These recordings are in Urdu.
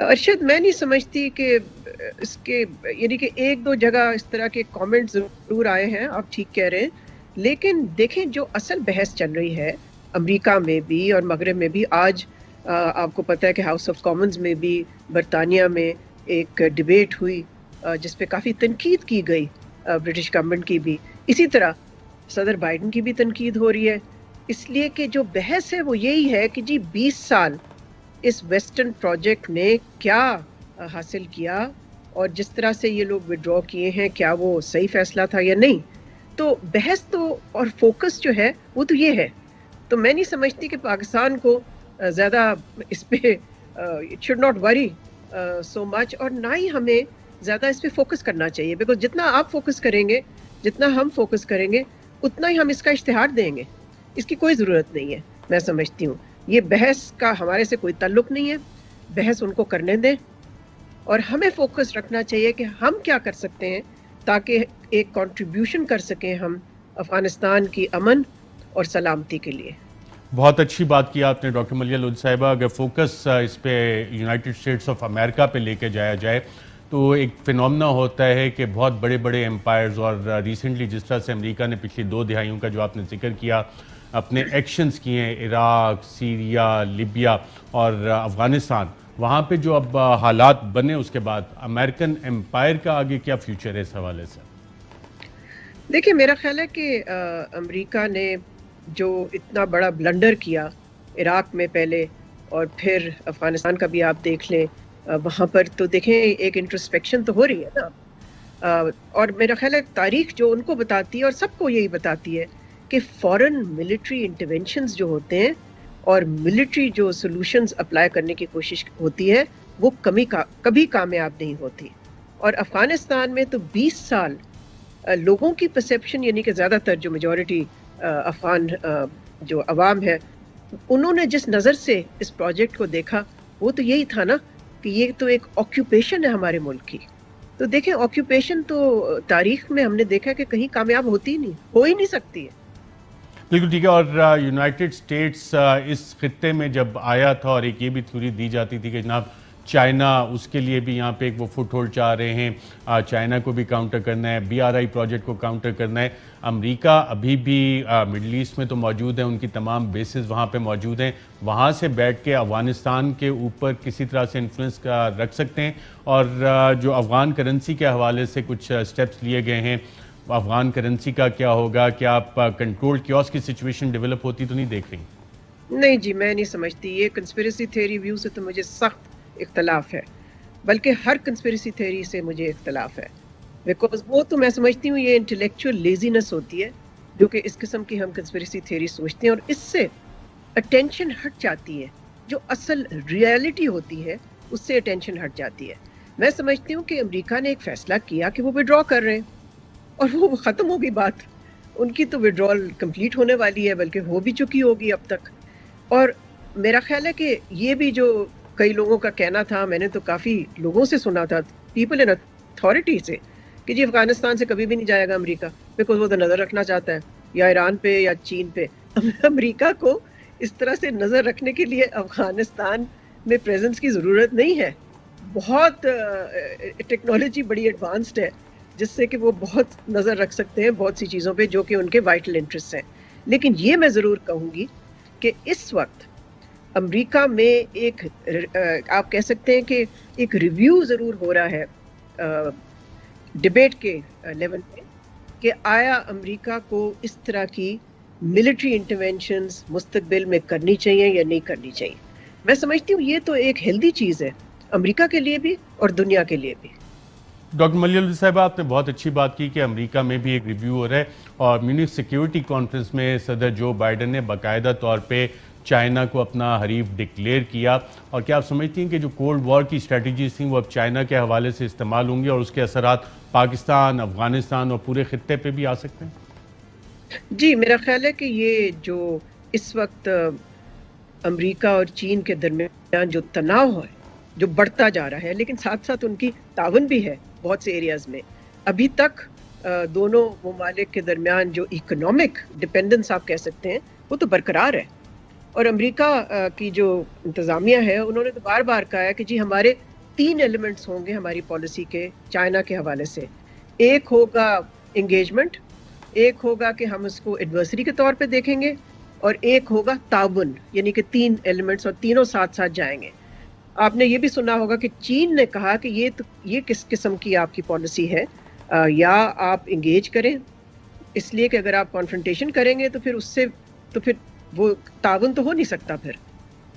ارشد میں نہیں سمجھتی کہ اس کے یعنی کہ ایک دو جگہ اس طرح کے کامنٹ ضرور آئے ہیں، آپ ٹھیک کہہ رہے ہیں، لیکن دیکھیں جو اصل بحث چل رہی ہے امریکہ میں بھی اور مغرب میں بھی، آج آپ کو پتہ ہے کہ ہاؤس آف کامنز میں بھی برطانیہ میں ایک ڈبیٹ ہوئی جس پہ کافی تنقید کی گئی برٹش گورنمنٹ کی بھی، اسی طرح صدر بائیڈن کی بھی تنقید ہو رہی ہے، اس لیے کہ جو بحث ہے وہ یہی ہے کہ جی 20 سال اس ویسٹرن پروجیکٹ نے کیا حاصل کیا اور جس طرح سے یہ لوگ وڈرا کیے ہیں کیا وہ صحیح فیصلہ تھا یا نہیں. تو بحث تو اور فوکس جو ہے وہ تو یہ ہے. تو میں نہیں سمجھتی کہ پاکستان کو زیادہ اس پہ اٹ شوڈ ناٹ وری سو مچ، اور نہ ہی ہمیں زیادہ اس پہ فوکس کرنا چاہیے، بیکاز جتنا آپ فوکس کریں گے، جتنا ہم فوکس کریں گے، اتنا ہی ہم اس کا اشتہار دیں گے. اس کی کوئی ضرورت نہیں ہے. میں سمجھتی ہوں یہ بحث کا ہمارے سے کوئی تعلق نہیں ہے، بحث ان کو کرنے دیں، اور ہمیں فوکس رکھنا چاہیے کہ ہم کیا کر سکتے ہیں تاکہ ایک کنٹریبیوشن کر سکیں ہم افغانستان کی امن اور سلامتی کے لیے. بہت اچھی بات کی آپ نے ڈاکٹر ملیحہ لودھی صاحبہ. اگر فوکس اس پہ یونائٹڈ اسٹیٹس آف امریکہ پہ لے کے جایا جائے تو ایک فینومنا ہوتا ہے کہ بہت بڑے بڑے امپائرز، اور ریسنٹلی جس طرح سے امریکہ نے پچھلی 2 دہائیوں کا جو آپ نے ذکر کیا اپنے ایکشنز کیے ہیں، عراق، سیریا، لیبیا اور افغانستان، وہاں پہ جو اب حالات بنے اس کے بعد امریکن امپائر کا آگے کیا فیوچر ہے اس حوالے سے؟ دیکھیں میرا خیال ہے کہ امریکہ نے جو اتنا بڑا بلنڈر کیا عراق میں پہلے اور پھر افغانستان کا بھی آپ دیکھ لیں، وہاں پر تو دیکھیں ایک انٹرسپیکشن تو ہو رہی ہے نا. اور میرا خیال ہے تاریخ جو ان کو بتاتی ہے اور سب کو یہی بتاتی ہے کہ فورن ملٹری انٹرونشنز جو ہوتے ہیں اور ملٹری جو سولوشنز اپلائی کرنے کی کوشش ہوتی ہے وہ کبھی کامیاب نہیں ہوتی. اور افغانستان میں تو 20 سال لوگوں کی پرسیپشن، یعنی کہ زیادہ تر جو میجورٹی افغان جو عوام ہے، انہوں نے جس نظر سے اس پروجیکٹ کو دیکھا وہ تو یہی تھا نا کہ یہ تو ایک آکیوپیشن ہے ہمارے ملک کی. تو دیکھیں آکیوپیشن تو تاریخ میں ہم نے دیکھا کہ کہیں کامیاب ہوتی ہی نہیں، ہو ہی نہیں سکتی ہے. بالکل ٹھیک ہے. اور یونائٹڈ اسٹیٹس اس خطے میں جب آیا تھا، اور ایک یہ بھی تھیوری دی جاتی تھی کہ جناب چائنا اس کے لیے بھی یہاں پہ ایک وہ فٹ ہولڈ چاہ رہے ہیں، چائنا کو بھی کاؤنٹر کرنا ہے، BRI پروجیکٹ کو کاؤنٹر کرنا ہے. امریکہ ابھی بھی مڈل ایسٹ میں تو موجود ہے، ان کی تمام بیسز وہاں پہ موجود ہیں، وہاں سے بیٹھ کے افغانستان کے اوپر کسی طرح سے انفلوئنس رکھ سکتے ہیں. اور جو افغان کرنسی کے حوالے سے کچھ سٹیپس لیے گئے ہیں، افغان کرنسی کا کیا ہوگا؟ کیا آپ کنٹرول کیوس کی سچویشن ڈیولپ ہوتی تو نہیں دیکھ رہی؟ نہیں جی، میں نہیں سمجھتی. یہ کنسپیریسی تھیوری ویو سے تو مجھے سخت اختلاف ہے، بلکہ ہر کنسپیریسی تھیوری سے مجھے اختلاف ہے، بیکاز وہ تو میں سمجھتی ہوں یہ انٹلیکچوئل لیزینس ہوتی ہے جو کہ اس قسم کی ہم کنسپیریسی تھیوری سوچتے ہیں، اور اس سے اٹینشن ہٹ جاتی ہے. جو اصل ریئلٹی ہوتی ہے اس سے اٹینشن ہٹ جاتی ہے. میں سمجھتی ہوں کہ امریکہ نے ایک فیصلہ کیا کہ وہ وڈرا کر رہے ہیں اور وہ ختم ہوگی بات. ان کی تو وڈرال کمپلیٹ ہونے والی ہے، بلکہ ہو بھی چکی ہوگی اب تک. اور میرا خیال ہے کہ یہ بھی جو کئی لوگوں کا کہنا تھا، میں نے تو کافی لوگوں سے سنا تھا، پیپل ان اتھارٹی سے، کہ جی افغانستان سے کبھی بھی نہیں جائے گا امریکہ، بیکاز وہ تو نظر رکھنا چاہتا ہے یا ایران پہ یا چین پہ. امریکہ کو اس طرح سے نظر رکھنے کے لیے افغانستان میں پریزنس کی ضرورت نہیں ہے. بہت ٹیکنالوجی بڑی ایڈوانسڈ ہے جس سے کہ وہ بہت نظر رکھ سکتے ہیں بہت سی چیزوں پہ جو کہ ان کے وائٹل انٹرسٹ ہیں. لیکن یہ میں ضرور کہوں گی کہ اس وقت امریکہ میں ایک آپ کہہ سکتے ہیں کہ ایک ریویو ضرور ہو رہا ہے ڈبیٹ کے لیول پہ کہ آیا امریکہ کو اس طرح کی ملٹری انٹرونشنز مستقبل میں کرنی چاہیے یا نہیں کرنی چاہیے. میں سمجھتی ہوں یہ تو ایک ہیلدی چیز ہے امریکہ کے لیے بھی اور دنیا کے لیے بھی. ڈاکٹر ملیحہ لودھی صاحبہ، آپ نے بہت اچھی بات کی کہ امریکہ میں بھی ایک ریویو ہو رہا ہے، اور میونخ سیکیورٹی کانفرنس میں صدر جو بائیڈن نے باقاعدہ طور پہ چائنا کو اپنا حریف ڈکلیئر کیا. اور کیا آپ سمجھتی ہیں کہ جو کولڈ وار کی اسٹریٹجیز تھیں وہ اب چائنا کے حوالے سے استعمال ہوں گی اور اس کے اثرات پاکستان، افغانستان اور پورے خطے پہ بھی آ سکتے ہیں؟ جی میرا خیال ہے کہ یہ جو اس وقت امریکہ اور چین کے درمیان جو تناؤ ہے جو بڑھتا جا رہا ہے، لیکن ساتھ ساتھ ان کی تعاون بھی ہے بہت سے ایریاز میں. ابھی تک دونوں ممالک کے درمیان جو اکنامک ڈپینڈنس آپ کہہ سکتے ہیں وہ تو برقرار ہے. اور امریکہ کی جو انتظامیہ ہے انہوں نے تو بار بار کہا ہے کہ جی ہمارے 3 ایلیمنٹس ہوں گے ہماری پالیسی کے چائنا کے حوالے سے. ایک ہوگا انگیجمنٹ، ایک ہوگا کہ ہم اس کو ایڈورسری کے طور پہ دیکھیں گے، اور ایک ہوگا تعاون، یعنی کہ 3 ایلیمنٹس اور تینوں ساتھ ساتھ جائیں گے. آپ نے یہ بھی سنا ہوگا کہ چین نے کہا کہ یہ کس قسم کی آپ کی پالیسی ہے، یا آپ انگیج کریں، اس لیے کہ اگر آپ کانفرنٹیشن کریں گے تو پھر وہ تعاون تو ہو نہیں سکتا پھر.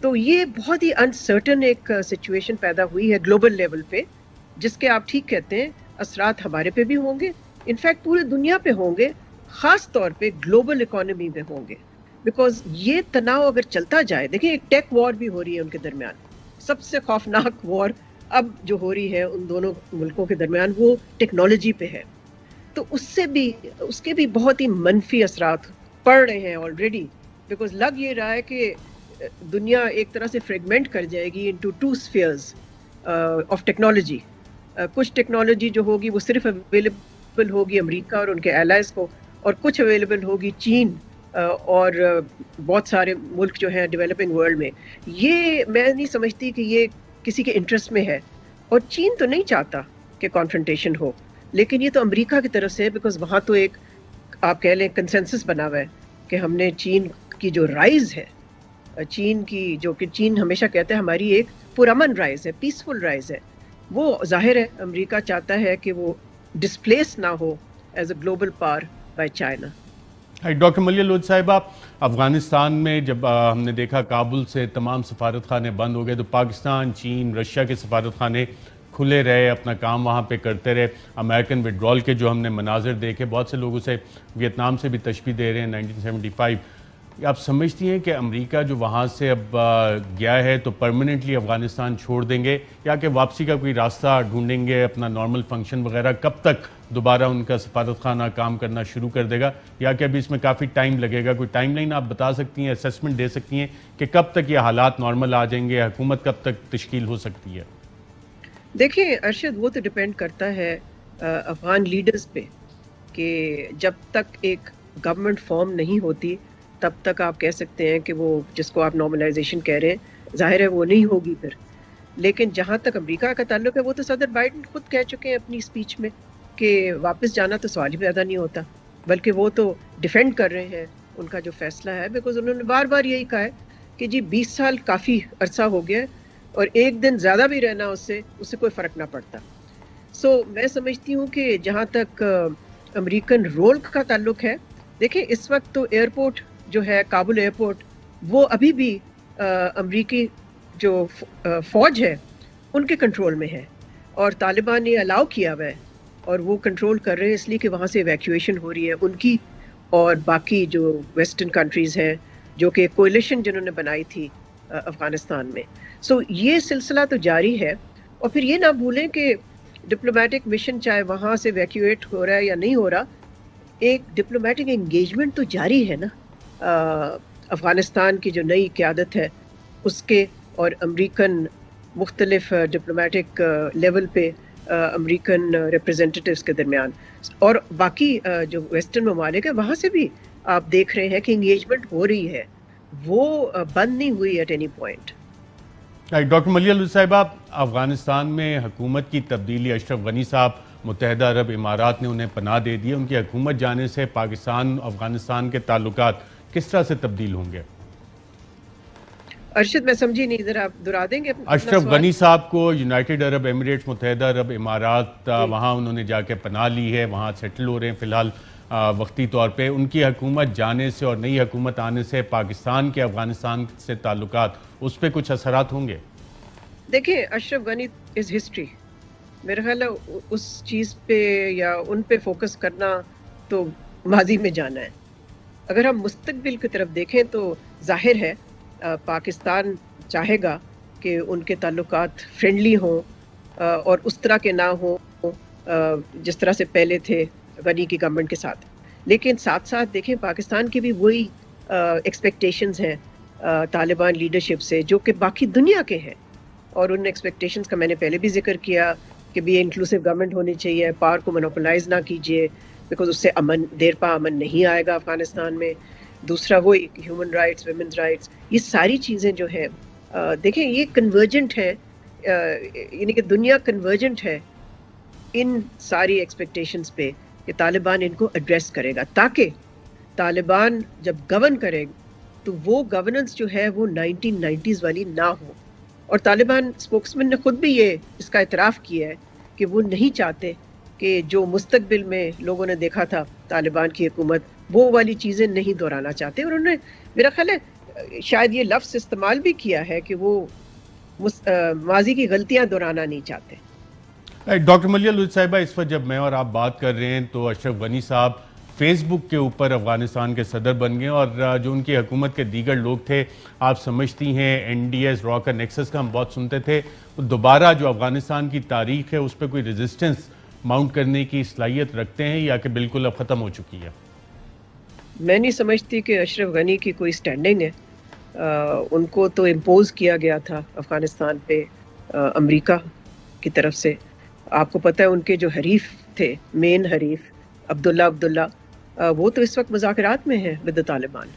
تو یہ بہت ہی انسرٹن ایک سچویشن پیدا ہوئی ہے گلوبل لیول پہ، جس کے آپ ٹھیک کہتے ہیں اثرات ہمارے پہ بھی ہوں گے، انفیکٹ پورے دنیا پہ ہوں گے، خاص طور پہ گلوبل اکانومی میں ہوں گے. بیکاز یہ تناؤ اگر چلتا جائے، دیکھیں ایک ٹیک وار بھی ہو رہی ہے ان کے درمیان، سب سے خوفناک وار اب جو ہو رہی ہے ان دونوں ملکوں کے درمیان وہ ٹیکنالوجی پہ ہے. تو اس کے بھی بہت ہی منفی اثرات پڑ رہے ہیں آلریڈی، بیکاز لگ یہ رہا ہے کہ دنیا ایک طرح سے فریگمنٹ کر جائے گی انٹو 2 اسفیئرز آف ٹیکنالوجی. کچھ ٹیکنالوجی جو ہوگی وہ صرف اویلیبل ہوگی امریکہ اور ان کے ایلائز کو، اور کچھ اویلیبل ہوگی چین اور بہت سارے ملک جو ہیں ڈیولپنگ ورلڈ میں. یہ میں نہیں سمجھتی کہ یہ کسی کے انٹرسٹ میں ہے، اور چین تو نہیں چاہتا کہ کانفرنٹیشن ہو، لیکن یہ تو امریکہ کی طرف سے، بیکاز وہاں تو ایک آپ کہہ لیں کنسنسس بنا ہوا ہے کہ ہم نے چین کی جو رائز ہے، چین کی جو کہ چین ہمیشہ کہتا ہے ہماری ایک پرامن رائز ہے، پیسفل رائز ہے، وہ ظاہر ہے امریکہ چاہتا ہے کہ وہ ڈسپلیس نہ ہو as a global power by China. Doctor Maleeha Lodhi صاحبہ، افغانستان میں جب ہم نے دیکھا کابل سے تمام سفارت خانے بند ہو گئے تو پاکستان، چین، رشیا کے سفارت خانے کھلے رہے، اپنا کام وہاں پہ کرتے رہے. امریکن وڈرال کے جو ہم نے مناظر دیکھے، بہت سے لوگوں سے ویتنام سے بھی تشبیہ دے رہے ہیں 1975. آپ سمجھتی ہیں کہ امریکہ جو وہاں سے اب گیا ہے تو پرماننٹلی افغانستان چھوڑ دیں گے، یا کہ واپسی کا کوئی راستہ ڈھونڈیں گے، اپنا نارمل فنکشن وغیرہ کب تک دوبارہ ان کا سفارت خانہ کام کرنا شروع کر دے گا، یا کہ ابھی اس میں کافی ٹائم لگے گا؟ کوئی ٹائم لائن آپ بتا سکتی ہیں، اسیسمنٹ دے سکتی ہیں کہ کب تک یہ حالات نارمل آ جائیں گے، حکومت کب تک تشکیل ہو سکتی ہے؟ دیکھیں ارشد، وہ تو ڈیپینڈ کرتا ہے افغان لیڈرز پہ، کہ جب تک ایک گورنمنٹ فارم نہیں ہوتی تب تک آپ کہہ سکتے ہیں کہ وہ جس کو آپ نارملائزیشن کہہ رہے ہیں، ظاہر ہے وہ نہیں ہوگی پھر. لیکن جہاں تک امریکہ کا تعلق ہے، وہ تو صدر بائیڈن خود کہہ چکے ہیں اپنی اسپیچ میں کہ واپس جانا تو سوال ہی پیدا نہیں ہوتا، بلکہ وہ تو ڈیفینڈ کر رہے ہیں ان کا جو فیصلہ ہے، بیکاز انہوں نے بار بار یہی کہا ہے کہ جی 20 سال کافی عرصہ ہو گیا ہے، اور ایک دن زیادہ بھی رہنا اس سے کوئی فرق نہ پڑتا. سو میں سمجھتی ہوں کہ جہاں تک امریکن رول کا تعلق ہے، دیکھیں اس وقت تو ایئرپورٹ جو ہے کابل ایئرپورٹ، وہ ابھی بھی امریکی جو فوج ہے ان کے کنٹرول میں ہے، اور طالبان نے الاؤ کیا ہوا ہے اور وہ کنٹرول کر رہے ہیں، اس لیے کہ وہاں سے ایویکویشن ہو رہی ہے ان کی اور باقی جو ویسٹرن کنٹریز ہیں جو کہ کولیشن جنہوں نے بنائی تھی افغانستان میں. سو یہ سلسلہ تو جاری ہے. اور پھر یہ نہ بھولیں کہ ڈپلومیٹک مشن چاہے وہاں سے ایویکویٹ ہو رہا ہے یا نہیں ہو رہا، ایک ڈپلومیٹک انگیجمنٹ تو جاری ہے نا افغانستان کی جو نئی قیادت ہے اس کے اور امریکن مختلف ڈپلومیٹک لیول پہ امریکن ریپرزینٹیٹیوز کے درمیان، اور باقی جو ویسٹرن ممالک ہیں وہاں سے بھی آپ دیکھ رہے ہیں کہ انگیجمنٹ ہو رہی ہے، وہ بند نہیں ہوئی at any point. Doctor Maleeha Lodhi صاحبہ، افغانستان میں حکومت کی تبدیلی، اشرف غنی صاحب متحدہ عرب امارات نے انہیں پناہ دے دی، ان کی حکومت جانے سے پاکستان افغانستان کے تعلقات کس طرح سے تبدیل ہوں گے؟ ارشد میں سمجھی نہیں، ذرا آپ دہرا دیں گے؟ اشرف غنی صاحب کو یونائٹڈ عرب ایمریٹس، متحدہ عرب امارات، وہاں انہوں نے جا کے پناہ لی ہے، وہاں سیٹل ہو رہے ہیں فی الحال وقتی طور پہ. ان کی حکومت جانے سے اور نئی حکومت آنے سے پاکستان کے افغانستان سے تعلقات، اس پہ کچھ اثرات ہوں گے؟ دیکھیں اشرف غنی از ہسٹری، میرا خیال ہے اس چیز پہ یا ان پہ فوکس کرنا تو ماضی میں جانا ہے. اگر ہم مستقبل کی طرف دیکھیں تو ظاہر ہے پاکستان چاہے گا کہ ان کے تعلقات فرینڈلی ہوں اور اس طرح کے نہ ہوں جس طرح سے پہلے تھے غنی کی گورنمنٹ کے ساتھ. لیکن ساتھ ساتھ دیکھیں پاکستان کی بھی وہی ایکسپیکٹیشنز ہیں طالبان لیڈرشپ سے جو کہ باقی دنیا کے ہیں، اور ان ایکسپیکٹیشنز کا میں نے پہلے بھی ذکر کیا کہ بھی انکلوسیو گورنمنٹ ہونی چاہیے، پاور کو مونوپلائز نہ کیجیے، بیکاز اس سے امن دیر پا امن نہیں آئے گا افغانستان میں. دوسرا وہ ہیومن رائٹس، ویمنز رائٹس، یہ ساری چیزیں جو ہیں دیکھیں یہ کنورجنٹ ہے، یعنی کہ دنیا کنورجنٹ ہے ان ساری ایکسپیکٹیشنز پہ کہ طالبان ان کو ایڈریس کرے گا، تاکہ طالبان جب گورن کرے تو وہ گورننس جو ہے وہ 1990s والی نہ ہو. اور طالبان اسپوکسمین نے خود بھی اس کا اعتراف کیا ہے کہ وہ نہیں چاہتے کہ جو مستقبل میں لوگوں نے دیکھا تھا طالبان کی حکومت، وہ والی چیزیں نہیں دہرانا چاہتے. اور انہوں نے میرا خیال ہے شاید یہ لفظ استعمال بھی کیا ہے کہ وہ ماضی کی غلطیاں دہرانا نہیں چاہتے. ڈاکٹر ملیحہ لطفی صاحبہ، اس وقت جب میں اور آپ بات کر رہے ہیں تو اشرف غنی صاحب فیس بک کے اوپر افغانستان کے صدر بن گئے، اور جو ان کی حکومت کے دیگر لوگ تھے، آپ سمجھتی ہیں این ڈی ایس، راکر نیکسس کا ہم بہت سنتے تھے، دوبارہ جو افغانستان کی تاریخ ہے اس پہ کوئی ریزسٹنس ماؤنٹ کرنے کی صلاحیت رکھتے ہیں یا کہ بالکل اب ختم ہو چکی ہے؟ میں نہیں سمجھتی کہ اشرف غنی کی کوئی سٹینڈنگ ہے. ان کو تو امپوز کیا گیا تھا افغانستان پہ امریکہ کی طرف سے. آپ کو پتہ ہے ان کے جو حریف تھے، مین حریف عبداللہ وہ تو اس وقت مذاکرات میں ہیں ود طالبان.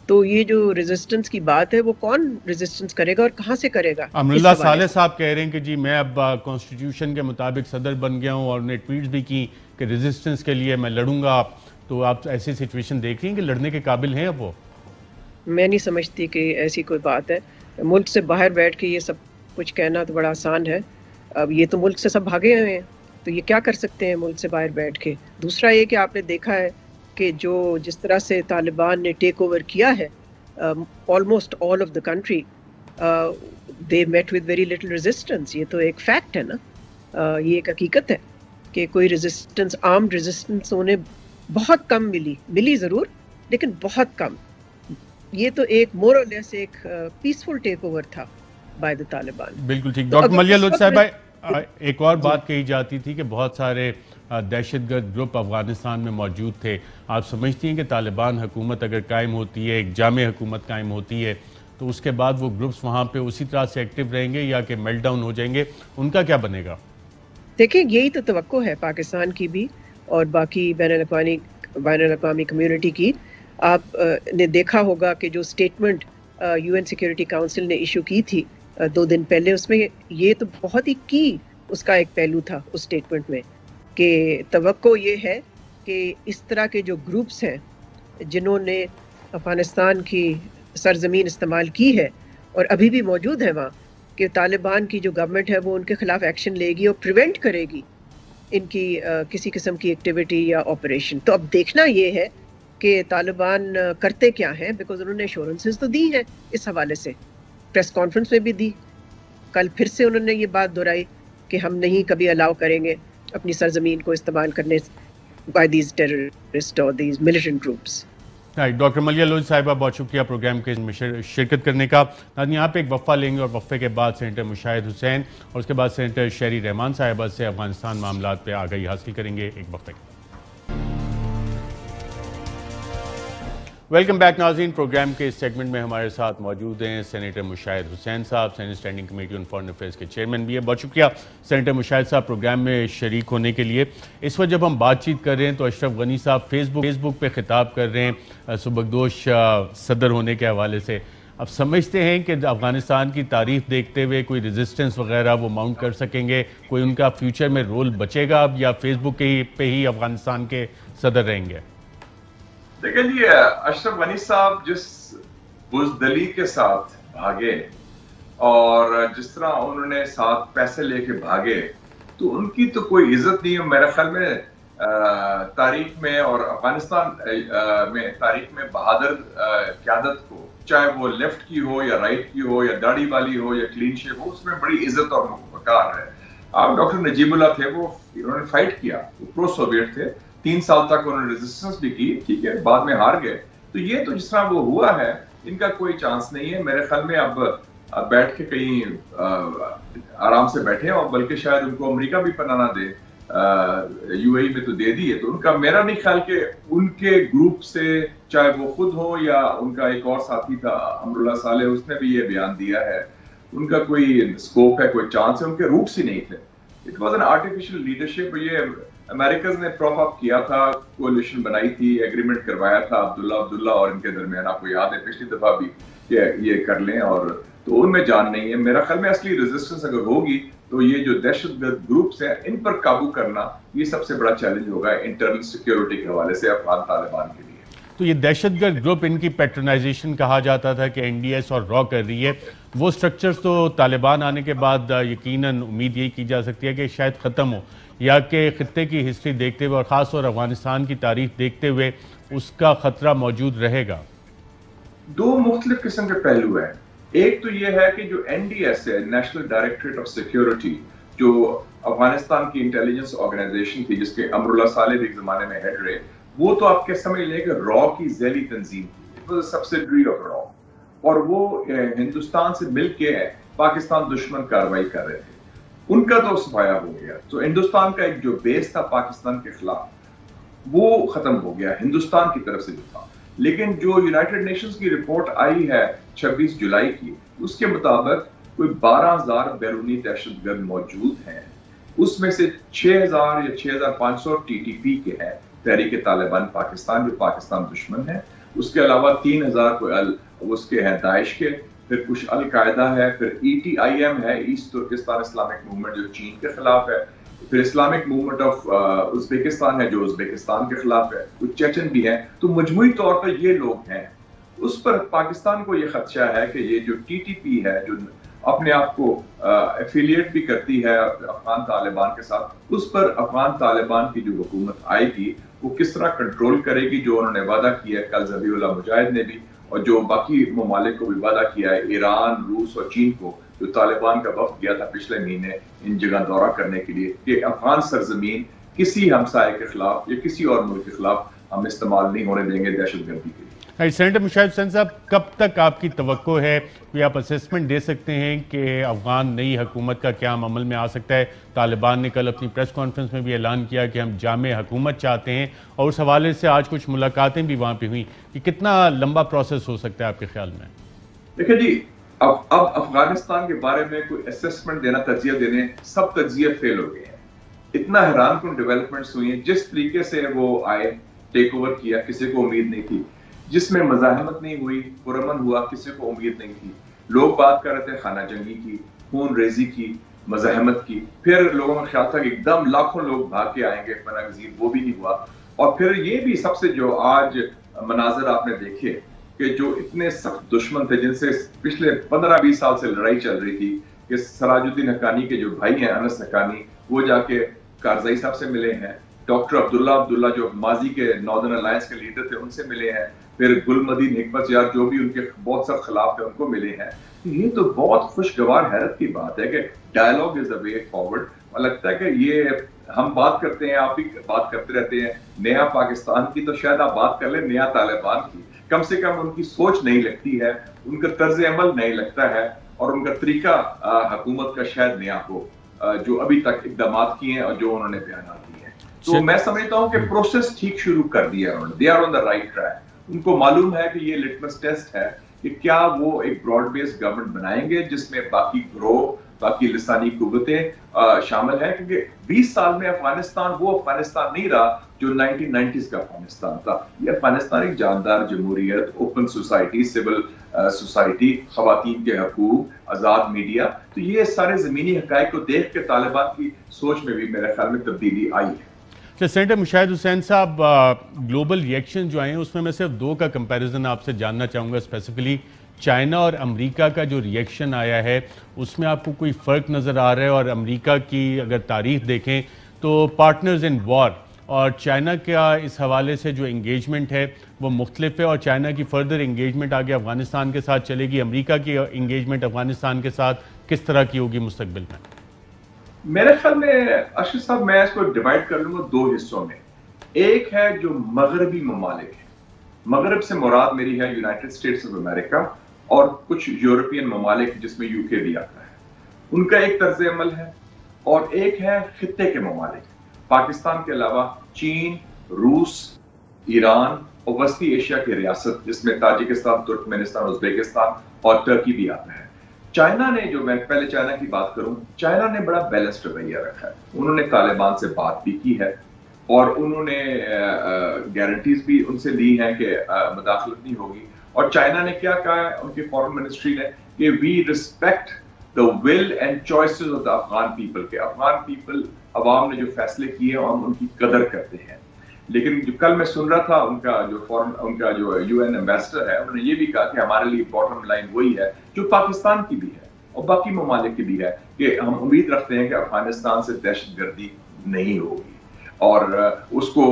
تو یہ جو ریزسٹنس کی بات ہے وہ کون ریزسٹنس کرے گا اور کہاں سے کرے گا؟ امراللہ صالح صاحب کہہ رہے ہیں کہ جی میں اب کانسٹیٹیوشن کے مطابق صدر بن گیا ہوں، اور انہیں ٹویٹس بھی کی کہ ریزسٹنس کے لیے میں لڑوں گا. تو آپ ایسی سچویشن دیکھ رہی ہیں کہ لڑنے کے قابل ہیں اب وہ؟ میں نہیں سمجھتی کہ ایسی کوئی بات ہے. ملک سے باہر بیٹھ کے یہ سب کچھ کہنا تو بڑا آسان ہے. اب یہ تو ملک سے سب بھاگے ہوئے ہیں، تو یہ کیا کر سکتے ہیں ملک سے باہر بیٹھ کے؟ دوسرا یہ کہ آپ نے دیکھا ہے کہ جس طرح سے طالبان نے ٹیک اوور کیا ہے almost all of the country, they met with very little resistance. یہ تو ایک فیکٹ ہے نا، یہ ایک حقیقت ہے کہ کوئی ریزسٹنس، آرمڈ ریزسٹنس انہیں بہت کم ملی ضرور، لیکن بہت کم. یہ تو ایک مور اور لیس ایک پیسفل ٹیک اوور تھا بائی دا طالبان. بالکل ٹھیک. ڈاکٹر ملیحہ لطفی صاحبہ، ایک اور بات کہی جاتی تھی کہ بہت سارے دہشت گرد گروپ افغانستان میں موجود تھے. آپ سمجھتی ہیں کہ طالبان حکومت اگر قائم ہوتی ہے، ایک جامع حکومت قائم ہوتی ہے، تو اس کے بعد وہ گروپس وہاں پہ اسی طرح سے ایکٹیو رہیں گے یا کہ میلٹ ڈاؤن ہو جائیں گے؟ ان کا کیا بنے گا؟ دیکھیں یہی تو توقع ہے پاکستان کی بھی اور باقی بین الاقوامی کمیونٹی کی. آپ نے دیکھا ہوگا کہ جو statement U N security council نے ایشو کی تھی 2 دن پہلے، اس میں یہ تو بہت ہی کی اس کا ایک پہلو تھا اس سٹیٹمنٹ میں کہ توقع یہ ہے کہ اس طرح کے جو گروپس ہیں جنہوں نے افغانستان کی سرزمین استعمال کی ہے اور ابھی بھی موجود ہیں وہاں، کہ طالبان کی جو گورنمنٹ ہے وہ ان کے خلاف ایکشن لے گی اور پریونٹ کرے گی ان کی کسی قسم کی ایکٹیویٹی یا آپریشن. تو اب دیکھنا یہ ہے کہ طالبان کرتے کیا ہیں، بیکاز انہوں نے ایشورنسز تو دی ہیں اس حوالے سے، پریس کانفرنس میں بھی دی. کل پھر سے انہوں نے یہ بات دہرائی کہ ہم نہیں کبھی الاؤ کریں گے اپنی سرزمین کو استعمال کرنے بائی دیز ٹیررسٹ اور these militant groups. Doctor Maleeha Lutfi صاحبہ، بہت شکریہ پروگرام کے شرکت کرنے کا. یہاں پہ ایک وقفہ لیں گے اور وقفے کے بعد سینیٹر مشاہد حسین اور اس کے بعد سینیٹر شہری رحمان صاحبہ سے افغانستان معاملات پہ آگاہی حاصل کریں گے. ایک وقفے کے ویلکم بیک ناظرین. پروگرام کے اس سیگمنٹ میں ہمارے ساتھ موجود ہیں سینیٹر مشاہد حسین صاحب، senate standing committee on foreign affairs کے چیئرمین بھی ہیں. بہت شکریہ سینیٹر مشاہد صاحب پروگرام میں شریک ہونے کے لیے. اس وقت جب ہم بات چیت کر رہے ہیں تو اشرف غنی صاحب فیس بک پہ خطاب کر رہے ہیں سبکدوش صدر ہونے کے حوالے سے. اب سمجھتے ہیں کہ افغانستان کی تاریخ دیکھتے ہوئے کوئی ریزسٹنس وغیرہ وہ ماؤنٹ کر سکیں گے؟ کوئی ان کا فیوچر میں رول بچے گا اب، یا فیس بک پہ ہی افغانستان کے صدر رہیں گے؟ دیکھیں جی، اشرف غنی صاحب جس بزدلی کے ساتھ بھاگے اور جس طرح انہوں نے ساتھ پیسے لے کے بھاگے، تو ان کی تو کوئی عزت نہیں ہے میرے خیال میں تاریخ میں، اور افغانستان میں تاریخ میں بہادر قیادت کو، چاہے وہ لیفٹ کی ہو یا رائٹ کی ہو یا داڑھی والی ہو یا کلین شیو ہو، اس میں بڑی عزت اور وقار ہے. آپ ڈاکٹر نجیب اللہ تھے، وہ انہوں نے فائٹ کیا، وہ پرو سوویٹ تھے، 3 سال تک انہوں نے ریزسٹنس بھی کی، ٹھیک ہے، بعد میں ہار گئے. تو یہ تو جس طرح وہ ہوا ہے، ان کا کوئی چانس نہیں ہے میرے خیال میں. اب بیٹھ کے کہیں آرام سے بیٹھے، اور بلکہ شاید ان کو امریکہ بھی پناہ نہ دے، یو اے ای میں تو دے دی ہے. تو ان کا میرا نہیں خیال کہ ان کے گروپ سے، چاہے وہ خود ہو یا ان کا ایک اور ساتھی تھا امراللہ صالح، اس نے بھی یہ بیان دیا ہے، ان کا کوئی اسکوپ ہے، کوئی چانس ہے. ان کے روٹس ہی نہیں تھے. It was an artificial leadership. یہ امریکز نے پروپ اپ کیا تھا، کولیشن بنائی تھی، ایگریمنٹ کروایا تھا عبداللہ اور ان کے درمیان. آپ کو یاد ہے پچھلی دفعہ بھی کہ یہ کر لیں، اور تو ان میں جان نہیں ہے. میرا خیال میں اصلی ریزسٹنس اگر ہوگی تو یہ جو دہشت گرد گروپس ہیں ان پر قابو کرنا یہ سب سے بڑا چیلنج ہوگا انٹرنل سیکیورٹی کے حوالے سے افغان طالبان کے لیے. تو یہ دہشت گرد گروپ، ان کی پیٹرنائزیشن کہا جاتا تھا کہ این ڈی ایس اور را کر رہی ہے، وہ سٹرکچرز تو طالبان آنے کے بعد یقیناً امید یہی کی جا سکتی ہے کہ شاید ختم ہو، یا کہ خطے کی ہسٹری دیکھتے ہوئے اور خاص طور افغانستان کی تاریخ دیکھتے ہوئے اس کا خطرہ موجود رہے گا؟ دو مختلف قسم کے پہلو ہیں. ایک تو یہ ہے کہ جو این ڈی ایس ہے، نیشنل ڈائریکٹریٹ آف سیکیورٹی، جو افغانستان کی انٹیلیجنس آرگنائزیشن تھی جس کے امراللہ صالح ایک زمانے میں ہیڈ رہے، وہ تو آپ کے سمجھ لیں کہ را کی ذیلی تنظیم تھی، سبسیڈری آف را، اور وہ ہندوستان سے مل کے پاکستان دشمن کارروائی کر رہے تھے. ان کا تو صفایا ہو گیا. تو ہندوستان کا ایک جو بیس تھا پاکستان کے خلاف وہ ختم ہو گیا ہندوستان کی طرف سے جو تھا. لیکن جو یونائٹڈ نیشنز کی رپورٹ آئی ہے 26 جولائی کی، اس کے مطابق کوئی 12,000 بیرونی دہشت گرد موجود ہیں. اس میں سے 6,000 یا 6,500 ٹی ٹی پی کے ہیں، تحریک طالبان پاکستان جو پاکستان دشمن ہے. اس کے علاوہ 3,000 اس کے ہیں داعش کے، پھر کچھ القاعدہ ہے، پھر ای ٹی آئی ایم ہے، ایسٹ ترکستان اسلامک موومنٹ جو چین کے خلاف ہے، پھر اسلامک موومنٹ آف ازبیکستان ہے جو ازبیکستان کے خلاف ہے، کچھ چیچن بھی ہیں. تو مجموعی طور پر یہ لوگ ہیں. اس پر پاکستان کو یہ خدشہ ہے کہ یہ جو ٹی ٹی پی ہے، جو اپنے آپ کو ایفیلیٹ بھی کرتی ہے افغان طالبان کے ساتھ، اس پر افغان طالبان کی جو حکومت آئے گی وہ کس طرح کنٹرول کرے گی. جو انہوں نے وعدہ کیا ہے کل ذبیح اللہ مجاہد نے بھی، اور جو باقی ممالک کو بھی وعدہ کیا ہے، ایران، روس اور چین کو، جو طالبان کا وفد گیا تھا پچھلے مہینے ان جگہ دورہ کرنے کے لیے، کہ افغان سرزمین کسی ہمسائے کے خلاف یا کسی اور ملک کے خلاف ہم استعمال نہیں ہونے دیں گے دہشت گردی کے لیے. سینیٹر مشاہد حسین صاحب، کب تک آپ کی توقع ہے، کوئی آپ اسیسمنٹ دے سکتے ہیں کہ افغان نئی حکومت کا قیام عمل میں آ سکتا ہے؟ طالبان نے کل اپنی پریس کانفرنس میں بھی اعلان کیا کہ ہم جامع حکومت چاہتے ہیں، اور اس حوالے سے آج کچھ ملاقاتیں بھی وہاں پہ ہوئیں. کہ کتنا لمبا پروسیس ہو سکتا ہے آپ کے خیال میں؟ دیکھیں جی، اب افغانستان کے بارے میں کوئی اسیسمنٹ دینا، تجزیہ دینے، سب تجزیے فیل ہو گئے ہیں. اتنا حیران کن ڈیولپمنٹس ہوئی ہیں. جس طریقے سے وہ آئے، ٹیک اوور کیا، کسی کو امید نہیں تھی. جس میں مزاحمت نہیں ہوئی، پرامن ہوا، کسی کو امید نہیں تھی. لوگ بات کر رہے تھے خانہ جنگی کی، خون ریزی کی، مزاحمت کی. پھر لوگوں کا خیال تھا کہ ایک دم لاکھوں لوگ بھاگ کے آئیں گے پناہ گزین، وہ بھی نہیں ہوا. اور پھر یہ بھی سب سے جو آج مناظر آپ نے دیکھے کہ جو اتنے سخت دشمن تھے جن سے پچھلے 15-20 سال سے لڑائی چل رہی تھی، کہ سراج الدین حقانی کے جو بھائی ہیں انس حقانی، وہ جا کے کارزائی صاحب سے ملے ہیں. ڈاکٹر عبداللہ جو ماضی کے ناردرن الائنس کے لیڈر تھے ان سے ملے ہیں. پھر گل مدین حکمت یار جو بھی ان کے بہت سخت خلاف تھے ان کو ملے ہیں. یہ تو بہت خوشگوار حیرت کی بات ہے کہ dialogue is a way forward. اور لگتا ہے کہ یہ ہم بات کرتے ہیں، آپ بھی بات کرتے رہتے ہیں نیا پاکستان کی، تو شاید آپ بات کر لیں نیا طالبان کی. کم سے کم ان کی سوچ نہیں لگتی ہے، ان کا طرز عمل نہیں لگتا ہے، اور ان کا طریقہ حکومت کا شاید نیا ہو، جو ابھی تک اقدامات کیے ہیں اور جو انہوں نے بیانات دیے ہیں. تو میں سمجھتا ہوں کہ پروسیس ٹھیک شروع کر دیا انہوں نے. They are on the right track. ان کو معلوم ہے کہ یہ لٹمس ٹیسٹ ہے کہ کیا وہ ایک براڈ بیس گورنمنٹ بنائیں گے جس میں باقی گروہ، باقی لسانی قوتیں شامل ہیں. کیونکہ 20 سال میں افغانستان وہ افغانستان نہیں رہا جو 1990s کا افغانستان تھا. یہ افغانستان ایک جاندار جمہوریت، اوپن سوسائٹی، سول سوسائٹی، خواتین کے حقوق، آزاد میڈیا. تو یہ سارے زمینی حقائق کو دیکھ کے طالبان کی سوچ میں بھی میرے خیال میں تبدیلی آئی ہے. سینیٹر مشاہد حسین صاحب، گلوبل ریئیکشن جو آئے ہیں اس میں صرف 2 کا کمپیریزن آپ سے جاننا چاہوں گا. اسپیسیفلی چائنا اور امریکہ کا جو ریئیکشن آیا ہے اس میں آپ کو کوئی فرق نظر آ رہا ہے؟ اور امریکہ کی اگر تاریخ دیکھیں تو پارٹنرز ان وار، اور چائنا کا اس حوالے سے جو انگیجمنٹ ہے وہ مختلف ہے، اور چائنا کی فردر انگیجمنٹ آگے افغانستان کے ساتھ چلے گی. امریکہ کی انگیجمنٹ افغانستان کے ساتھ کس طرح کی ہوگی مستقبل میں؟ میرے خیال میں اشرف صاحب میں اس کو ڈیوائیڈ کر لوں گا 2 حصوں میں. ایک ہے جو مغربی ممالک ہیں. مغرب سے مراد میری ہے یونائٹڈ اسٹیٹس آف امریکہ اور کچھ یورپین ممالک جس میں UK بھی آتا ہے. ان کا ایک طرز عمل ہے. اور ایک ہے خطے کے ممالک، پاکستان کے علاوہ چین، روس، ایران اور وسطی ایشیا کی ریاست جس میں تاجکستان، ترکمنستان، ازبیکستان اور ترکی بھی آتا ہے. چائنا نے، جو میں پہلے چائنا کی بات کروں، چائنا نے بڑا بیلنسڈ رویہ رکھا ہے. انہوں نے طالبان سے بات بھی کی ہے، اور انہوں نے گارنٹیز بھی ان سے لی ہیں کہ مداخلت نہیں ہوگی. اور چائنا نے کیا کہا ہے ان کی فارن منسٹری نے کہ we respect the will and choices of the Afghan people, کے افغان پیپل عوام نے جو فیصلے کیے ہیں ہم ان کی قدر کرتے ہیں. لیکن جو کل میں سن رہا تھا ان کا جو یو این ایمبیسڈر ہے انہوں نے یہ بھی کہا کہ ہمارے لیے باٹم لائن وہی ہے جو پاکستان کی بھی ہے اور باقی ممالک کی بھی ہے کہ ہم امید رکھتے ہیں کہ افغانستان سے دہشت گردی نہیں ہوگی اور اس کو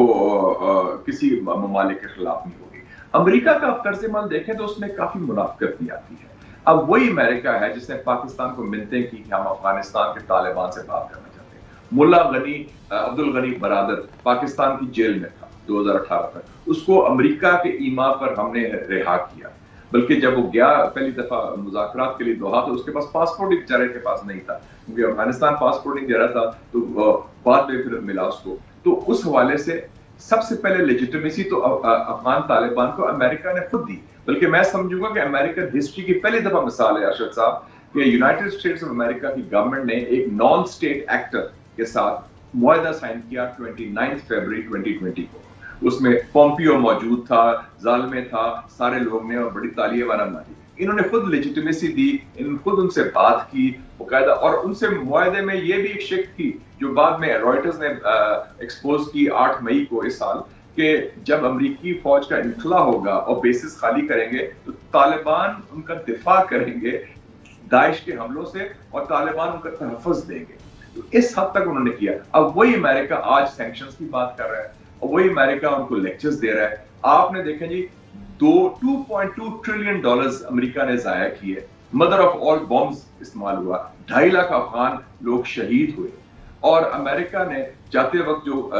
کسی ممالک کے خلاف نہیں ہوگی. امریکہ کا آپ طرز عمل دیکھیں تو اس میں کافی منافقت بھی آتی ہے. اب وہی امریکہ ہے جس نے پاکستان کو منتیں کی کہ ہم افغانستان کے طالبان سے بات کرنا چاہتے ہیں. ملا عبد الغنی برادر پاکستان کی جیل میں تھا 2018 تک, اس کو امریکہ کے ایما پر ہم نے رہا کیا, بلکہ جب وہ گیا پہلی دفعہ مذاکرات کے لیے دوحہ تو اس کے پاس پاسپورٹ ہی بیچارے کے پاس نہیں تھا کیونکہ افغانستان پاسپورٹ نہیں دے رہا تھا, تو بعد میں پھر ملا اس کو. تو اس حوالے سے سب سے پہلے لیجیٹمیسی تو افغان طالبان کو امریکہ نے خود دی, بلکہ میں سمجھوں گا کہ امریکن ہسٹری کی پہلی دفعہ مثال ہے ارشد صاحب کہ یونائٹڈ اسٹیٹس آف امریکہ کی گورنمنٹ نے ایک نان اسٹیٹ ایکٹر کے ساتھ معاہدہ سائن کیا 29 فروری 2020 کو. اس میں پومپیو موجود تھا, ظالمے تھا, سارے لوگ نے اور بڑی تالیاں والا ماری. انہوں نے خود لیجیٹمیسی دی, خود ان سے بات کی باقاعدہ, اور ان سے معاہدے میں یہ بھی ایک شک تھی جو بعد میں رائٹرز نے ایکسپوز کی 8 مئی کو اس سال کہ جب امریکی فوج کا انخلا ہوگا اور بیسز خالی کریں گے تو طالبان ان کا دفاع کریں گے داعش کے حملوں سے اور طالبان ان کا تحفظ دیں گے. تو اس حد تک انہوں نے کیا. اب وہی امریکہ آج سینکشنز کی بات کر رہا ہے اور وہی امریکہ ان کو لیکچرز دے رہا ہے. آپ نے دیکھیں جی 2.2 ٹریلین ڈالرز امریکہ نے ضائع کیے, مدر آف آل بمز استعمال ہوا, 2.5 لاکھ افغان لوگ شہید ہوئے, اور امریکہ نے جاتے وقت جو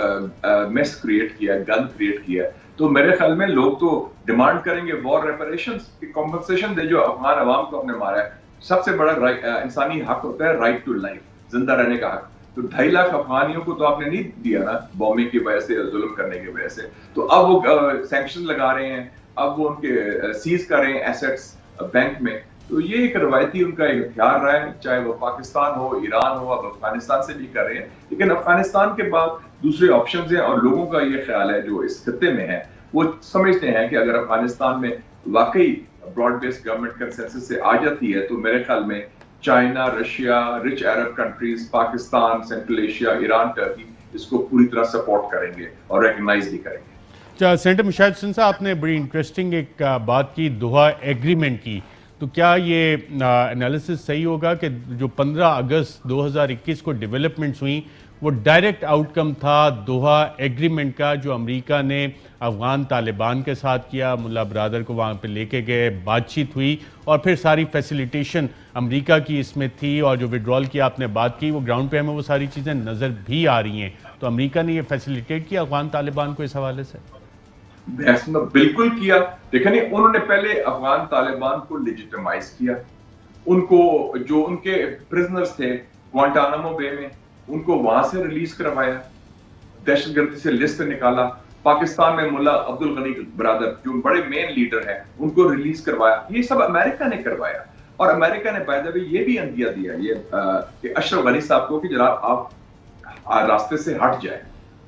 میس کریٹ کیا, گن کریٹ کیا, تو میرے خیال میں لوگ تو ڈیمانڈ کریں گے وار ریپریشنز کی کمپنسیشن دے جو افغان عوام کو ہم نے مارا ہے. سب سے بڑا انسانی حق ہوتا ہے رائٹ ٹو لائف, زندہ رہنے کا حق. تو 2.5 لاکھ افغانیوں کو تو آپ نے نہیں دیا نا بومبنگ کی وجہ سے, ظلم کرنے کی وجہ سے. تو اب وہ سینکشن لگا رہے ہیں, اب وہ ان کے سیز کر رہے ہیں ایسٹس بینک میں. تو یہ ایک روایتی ان کا ایک ہتھیار رہا ہے, چاہے وہ پاکستان ہو, ایران ہو, اب افغانستان سے بھی کر رہے ہیں. لیکن افغانستان کے بعد دوسرے آپشنز ہیں, اور لوگوں کا یہ خیال ہے جو اس خطے میں ہے وہ سمجھتے ہیں کہ اگر افغانستان میں واقعی براڈ بیس گورنمنٹ کنسنسس سے آ جاتی ہے تو میرے خیال میں China, Russia, rich Arab countries, Pakistan, central Asia, Iran, Turkey اس کو پوری طرح سپورٹ کریں گے اور ریکگنائز بھی کریں گے. سینیٹر مشاہد حسین صاحب, آپ نے بڑی انٹرسٹنگ ایک بات کی دوحہ ایگریمنٹ کی, تو کیا یہ انالیسس صحیح ہوگا کہ جو 15 اگست 2021 کو ڈیولپمنٹس ہوئیں وہ ڈائریکٹ آؤٹ کم تھا دوحہ ایگریمنٹ کا جو امریکہ نے افغان طالبان کے ساتھ کیا, ملا برادر کو وہاں پہ لے کے گئے, بات چیت ہوئی اور پھر ساری فیسیلیٹیشن امریکہ کی اس میں تھی, اور جو وڈرال کی آپ نے بات کی وہ گراؤنڈ پہ ہمیں وہ ساری چیزیں نظر بھی آ رہی ہیں. تو امریکہ نے یہ فیسیلیٹیٹ کیا افغان طالبان کو اس حوالے سے؟ بالکل کیا. دیکھیں انہوں نے پہلے افغان طالبان کو لیجیٹمائز کیا, ان کو جو ان کے پرزنرز تھے گوانٹانامو بے میں ان کو وہاں سے ریلیز کروایا, دہشت گردی سے لسٹ نکالا. پاکستان میں ملا عبد الغنی برادر جو بڑے مین لیڈر ہیں ان کو ریلیز کروایا. یہ سب امریکہ نے کروایا, اور امریکہ نے بائی دا وے یہ بھی عندیہ دیا یہ کہ اشرف غنی صاحب کو کہ جناب آپ راستے سے ہٹ جائیں.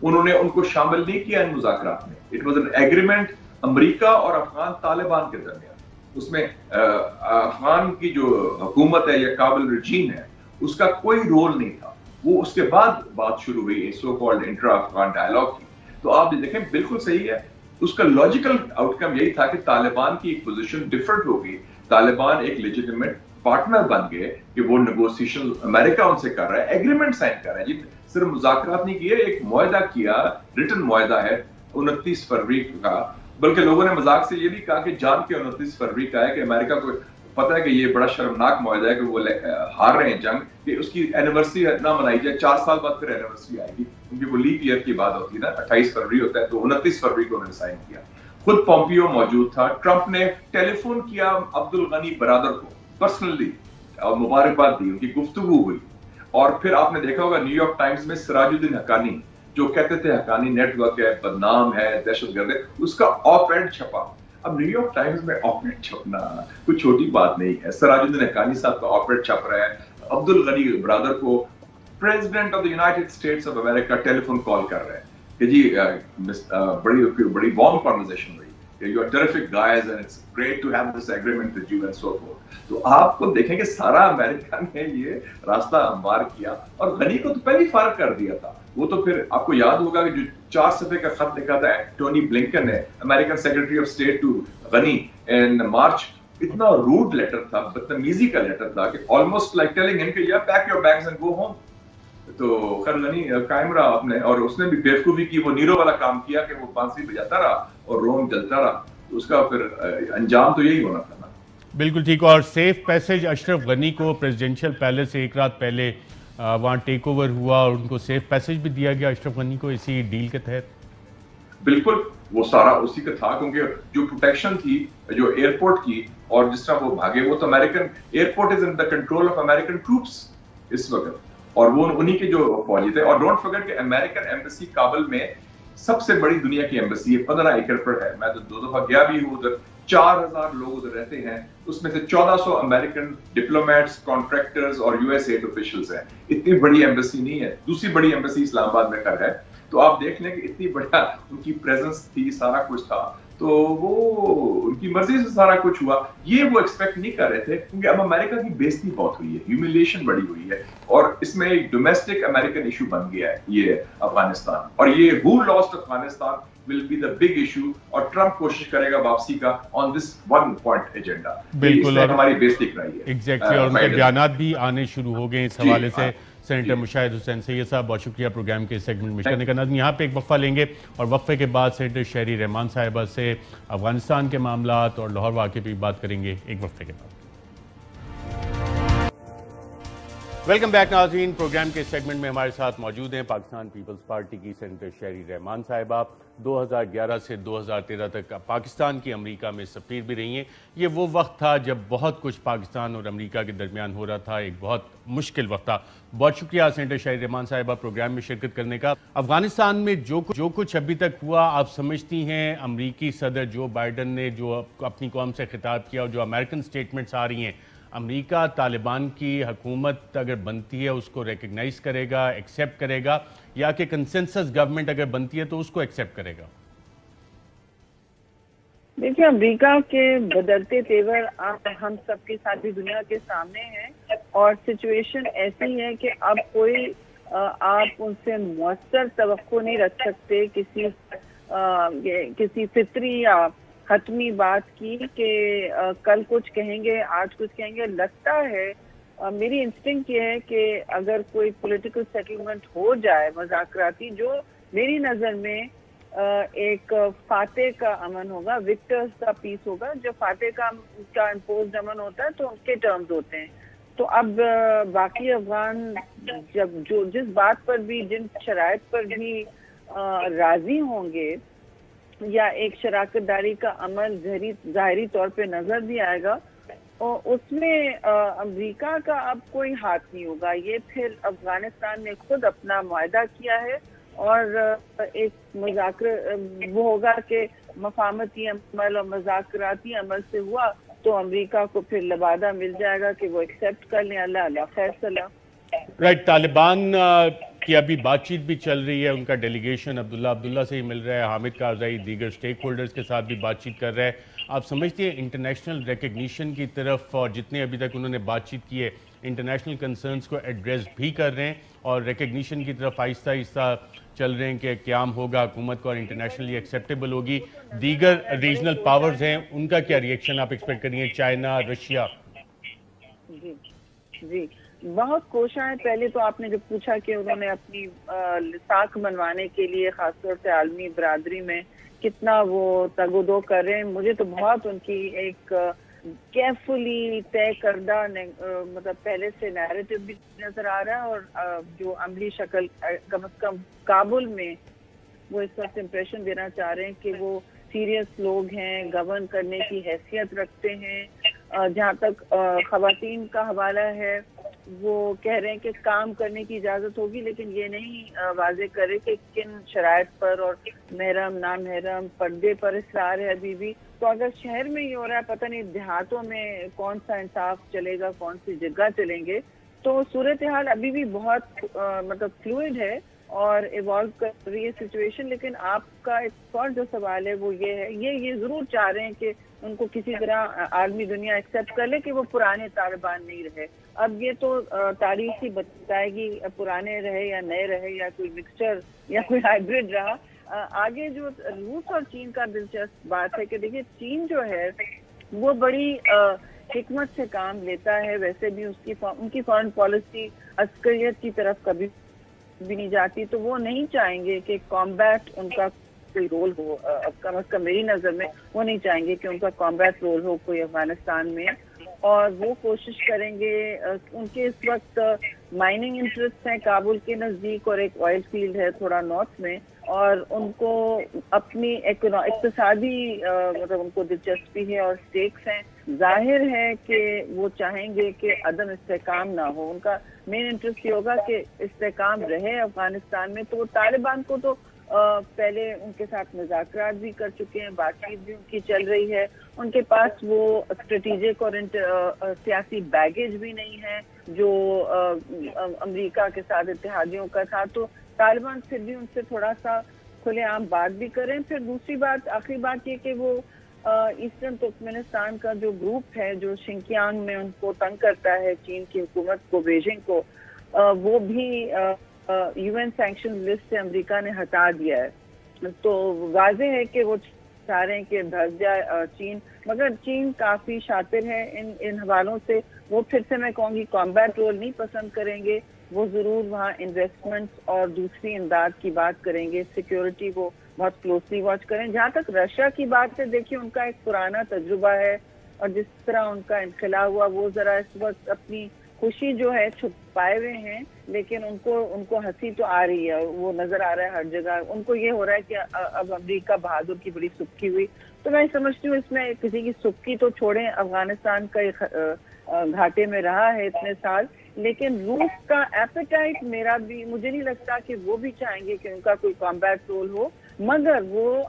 انہوں نے ان کو شامل نہیں کیا ان مذاکرات میں. اٹ واز این ایگریمنٹ امریکہ اور افغان طالبان کے درمیان. اس میں افغان کی جو حکومت ہے یا کابل رجیم ہے اس کا کوئی رول نہیں تھا. وہ اس کے بعد بات شروع ہوئی so called intra Afghan dialogue کی. تو آپ دیکھیں بالکل صحیح ہے, اس کا لاجیکل آؤٹ کم یہی تھا کہ طالبان کی ایک پوزیشن ڈفرنٹ ہوگی, طالبان ایک لیجیٹمیٹ پارٹنر بن گئے کہ وہ نیگوسیشن امریکہ ان سے کر رہا ہے, ایگریمنٹ سائن کر رہا ہے. جی صرف مذاکرات نہیں کیے, ایک معاہدہ کیا, ریٹن معاہدہ ہے 29 فروری کا. بلکہ لوگوں نے مذاق سے یہ بھی کہا کہ جان کے 29 فروری کا ہے کہ امریکہ کو پتہ ہے کہ یہ بڑا شرمناک معاہدہ ہے کہ وہ ہار رہے ہیں جنگ, کہ اس کی اینیورسری نہ منائی جائے, 4 سال بعد پھر اینیورسری آئے گی کیونکہ وہ لیپ ایئر کی بات ہوتی ہے نا, 28 فروری ہوتا ہے, تو 29 فروری کو انہوں نے سائن کیا. خود پومپیو موجود تھا. ٹرمپ نے ٹیلی فون کیا عبد الغنی برادر کو پرسنلی اور مبارکباد دی, ان کی گفتگو ہوئی. اور پھر آپ نے دیکھا ہوگا نیو یارک ٹائمز میں سراج الدین حقانی جو کہتے تھے حقانی نیٹ ورک ہے, بدنام ہے, دہشت گرد ہے, اس کا آپ ایڈ چھپا. اب نیو یارک ٹائمز میں آپ ایڈ چھپنا کوئی چھوٹی بات نہیں ہے. سراج الدین حقانی صاحب کا آپ ایڈ چھپ رہا ہے, عبد الغنی برادر کو president of the United States of America telephone call کر رہے ہیں کہ جی بڑی وارم کنورسیشن ہوئی کہ you are terrific guys and it's great to have this agreement with you and so forth. تو آپ کو دیکھیں کہ سارا امریکہ نے یہ راستہ ہموار کیا اور غنی کو تو پہلے فارغ کر دیا تھا. وہ تو پھر آپ کو یاد ہوگا کہ جو 4 صفحے کا خط لکھا تھا ٹونی بلنکن نے American secretary of state to Ghani in March, اتنا روڈ لیٹر تھا, بدتمیزی کا لیٹر تھا کہ آلموسٹ لائک ٹیلنگ ہم کہ یا pack your bags and go home. تو خیر غنی قائم رہا اپنے, اور اس نے بھی بیوقوفی کی, وہ نیرو والا کام کیا کہ وہ بانسری بجاتا رہا اور روم جلتا رہا. تو اس کا پھر انجام تو یہی ہونا تھا نا. بالکل ٹھیک. اور سیف پیسج اشرف غنی کو پریزیڈینشل پیلس سے ایک رات پہلے وہاں ٹیک اوور ہوا اور ان کو سیف پیسج بھی دیا گیا اشرف غنی کو اسی ڈیل کے تحت. بالکل وہ سارا اسی کا تھا, کیونکہ جو پروٹیکشن تھی جو ایئرپورٹ کی اور جس طرح وہ بھاگے, وہ تو American airport is in the control of American troops اس وقت, اور وہ انہی کے جو فوجی تھے. اور ڈونٹ فرگیٹ کہ امریکن ایمبیسی کابل میں سب سے بڑی دنیا کی ایمبیسی ہے, 15 ایکڑ پر ہے. میں تو 2 دفعہ گیا بھی ہوں ادھر. 4000 لوگ ادھر رہتے ہیں, اس میں سے 1400 امریکن ڈپلومیٹس, کانٹریکٹرز اور یو ایس ایڈ آفیشلز ہیں. اتنی بڑی ایمبیسی نہیں ہے. دوسری بڑی ایمبیسی اسلام آباد میں ہے. تو آپ دیکھ لیں کہ اتنی بڑا ان کی پریزنس تھی, سارا کچھ تھا. تو وہ ان کی مرضی سے سارا کچھ ہوا. یہ وہ ایکسپیکٹ نہیں کر رہے تھے, کیونکہ اب امریکہ کی بےزتی بہت ہوئی ہے, ہیوملیشن بڑی ہوئی ہے, اور اس میں ایک ڈومیسٹک امریکن ایشو بن گیا ہے یہ افغانستان. اور یہ who lost Afghanistan will be the big issue, اور ٹرمپ کوشش کرے گا واپسی کا on this one point agenda. بالکل, اور ہماری بےزتی کرائی ہے ایگزیکٹلی, اور ان کے بیانات بھی آنے شروع ہو گئے اس حوالے سے. سینیٹر مشاہد حسین سید صاحب, بہت شکریہ پروگرام کے سیگمنٹ میں شامل کرنے کا. یہاں پہ ایک وقفہ لیں گے اور وقفے کے بعد سینیٹر شہری رحمان صاحبہ سے افغانستان کے معاملات اور لاہور واقعے پہ بات کریں گے ایک وقفے کے بعد. ویلکم بیک ناظرین. پروگرام کے سیگمنٹ میں ہمارے ساتھ موجود ہیں پاکستان پیپلز پارٹی کی سینیٹر شہری رحمان صاحبہ. 2011 سے 2013 تک پاکستان کی امریکہ میں سفیر بھی رہی ہیں. یہ وہ وقت تھا جب بہت کچھ پاکستان اور امریکہ کے درمیان ہو رہا تھا, ایک بہت مشکل وقت تھا. بہت شکریہ سینیٹر شہری رحمان صاحبہ پروگرام میں شرکت کرنے کا. افغانستان میں جو کچھ ابھی تک ہوا, آپ سمجھتی ہیں امریکی صدر جو بائیڈن نے جو اپنی قوم سے خطاب کیا اور جو امریکن سٹیٹمنٹس آ رہی ہیں, امریکہ طالبان کی حکومت اگر بنتی ہے اس کو ریکگنائز کرے گا, ایکسیپٹ کرے گا, یا کہ کنسنسس گورنمنٹ اگر بنتی ہے تو اس کو ایکسیپٹ کرے گا؟ دیکھیے, امریکہ کے بدلتے تیور ہم سب کے ساتھ بھی دنیا کے سامنے ہیں, اور سچویشن ایسی ہے کہ اب کوئی آپ ان سے مؤثر توقع نہیں رکھ سکتے کسی فطری یا حتمی بات کی کہ کل کچھ کہیں گے, آج کچھ کہیں گے. لگتا ہے میری انسٹنکٹ یہ ہے کہ اگر کوئی پولیٹیکل سیٹلمنٹ ہو جائے مذاکراتی, جو میری نظر میں ایک فاتح کا امن ہوگا, وکٹرز کا پیس ہوگا. جو فاتح کا امپوزڈ امن ہوتا ہے تو ان کے ٹرمز ہوتے ہیں. تو اب باقی افغان جس بات پر بھی, جن شرائط پر بھی راضی ہوں گے, یا ایک شراکت داری کا عمل ظاہری طور پہ نظر بھی آئے گا, اور اس میں امریکہ کا اب کوئی ہاتھ نہیں ہوگا. یہ پھر افغانستان نے خود اپنا معاہدہ کیا ہے, اور ایک وہ ہوگا کہ مفاہمتی عمل اور مذاکراتی عمل سے ہوا تو امریکہ کو پھر لبادہ مل جائے گا کہ وہ ایکسیپٹ کر لیں. اللہ فیصلہ. رائٹ, طالبان کی ابھی بات چیت بھی چل رہی ہے, ان کا ڈیلیگیشن عبداللہ سے ہی مل رہا ہے, حامد کارزائی دیگر سٹیک ہولڈرز کے ساتھ بھی بات چیت کر رہا ہے. آپ سمجھتے ہیں انٹرنیشنل ریکگنیشن کی طرف, اور جتنے ابھی تک انہوں نے بات چیت کی ہے, انٹرنیشنل کنسرنز کو ایڈریس بھی کر رہے ہیں اور ریکگنیشن کی طرف آہستہ آہستہ چل رہے ہیں کہ قیام ہوگا حکومت کو اور انٹرنیشنلی ایکسیپٹیبل ہوگی؟ دیگر ریجنل پاورز ہیں, ان کا کیا ریئیکشن آپ ایکسپیکٹ کر رہی ہیں, چائنا, رشیا؟ جی بہت کوشاں ہیں. پہلے تو آپ نے جو پوچھا کہ انہوں نے اپنی ساکھ منوانے کے لیے خاص طور سے عالمی برادری میں کتنا وہ تگ و دو کر رہے ہیں, مجھے تو بہت ان کی ایک کیئرفلی طے کردہ مطلب پہلے سے نیریٹو بھی نظر آ رہا ہے, اور جو عملی شکل کم از کم کابل میں وہ اس وقت امپریشن دینا چاہ رہے ہیں کہ وہ سیریس لوگ ہیں, گورن کرنے کی حیثیت رکھتے ہیں. جہاں تک خواتین کا حوالہ ہے, وہ کہہ رہے ہیں کہ کام کرنے کی اجازت ہوگی, لیکن یہ نہیں واضح کرے کہ کن شرائط پر, اور محرم نامحرم پردے پر اصرار ہے ابھی بھی. تو اگر شہر میں یہ ہو رہا ہے, پتہ نہیں دیہاتوں میں کون سا انصاف چلے گا, کون سی جگہ چلیں گے. تو صورتحال ابھی بھی بہت مطلب فلوئڈ ہے, اور ایوالو کر رہی ہے سچویشن. لیکن آپ کا ایک اور جو سوال ہے وہ یہ ہے, یہ ضرور چاہ رہے ہیں کہ ان کو کسی طرح عالمی دنیا ایکسیپٹ کر لے کہ وہ پرانے طالبان نہیں رہے. اب یہ تو تاریخ ہی بتائے گی پرانے رہے یا نئے رہے یا کوئی مکسچر یا کوئی ہائیبرڈ رہا. آگے جو روس اور چین کا دلچسپ بات ہے کہ دیکھیے چین جو ہے وہ بڑی حکمت سے کام لیتا ہے. ویسے بھی ان کی فارن پالیسی عسکریت کی طرف کبھی بھی نہیں جاتی, تو وہ نہیں چاہیں گے کہ کامبیٹ ان کا کوئی رول ہو. کم از کم میری نظر میں وہ نہیں چاہیں گے کہ ان کا کامبیٹ رول ہو کوئی افغانستان میں, اور وہ کوشش کریں گے. ان کے اس وقت مائننگ انٹرسٹ ہیں کابل کے نزدیک اور ایک آئل فیلڈ ہے تھوڑا نارتھ میں, اور ان کو اپنی اقتصادی مطلب ان کو دلچسپی ہے اور سٹیکس ہیں. ظاہر ہے کہ وہ چاہیں گے کہ عدم استحکام نہ ہو. ان کا مین انٹرسٹ یہ ہوگا کہ استحکام رہے افغانستان میں. تو وہ طالبان کو تو پہلے ان کے ساتھ مذاکرات بھی کر چکے ہیں, بات چیت بھی ان کی چل رہی ہے. ان کے پاس وہ اسٹریٹجک اور سیاسی بیگیج بھی نہیں ہے جو امریکہ کے ساتھ اتحادیوں کا تھا. تو طالبان پھر بھی ان سے تھوڑا سا کھلے عام بات بھی کریں. پھر دوسری بات, آخری بات یہ کہ وہ ایسٹرن ترکمانستان کا جو گروپ ہے جو شنکیانگ میں ان کو تنگ کرتا ہے چین کی حکومت کو, بیجنگ کو, وہ بھی یو این سینکشن لسٹ سے امریکہ نے ہٹا دیا ہے. تو واضح ہے کہ وہ چاہ رہے ہیں کہ دھس جائے چین, مگر چین کافی شاطر ہے ان حوالوں سے. وہ پھر سے میں کہوں گی کامبیٹ رول نہیں پسند کریں گے, وہ ضرور وہاں انویسٹمنٹ اور دوسری امداد کی بات کریں گے. سیکیورٹی کو بہت کلوزلی واچ کریں. جہاں تک رشیا کی بات ہے, دیکھیے ان کا ایک پرانا تجربہ ہے, اور جس طرح ان کا انخلا ہوا وہ ذرا اس وقت اپنی خوشی جو ہے چھپائے ہوئے ہیں, لیکن ان کو ہنسی تو آ رہی ہے, وہ نظر آ رہا ہے ہر جگہ. ان کو یہ ہو رہا ہے کہ اب امریکہ بہادر کی بڑی سبکی ہوئی. تو میں سمجھتی ہوں اس میں کسی کی سبکی تو چھوڑیں, افغانستان کا گھاٹے میں رہا ہے اتنے سال, لیکن روس کا ایپیٹائٹ مجھے نہیں لگتا کہ وہ بھی چاہیں گے کہ ان کا کوئی کامبیٹ رول ہو. مگر وہ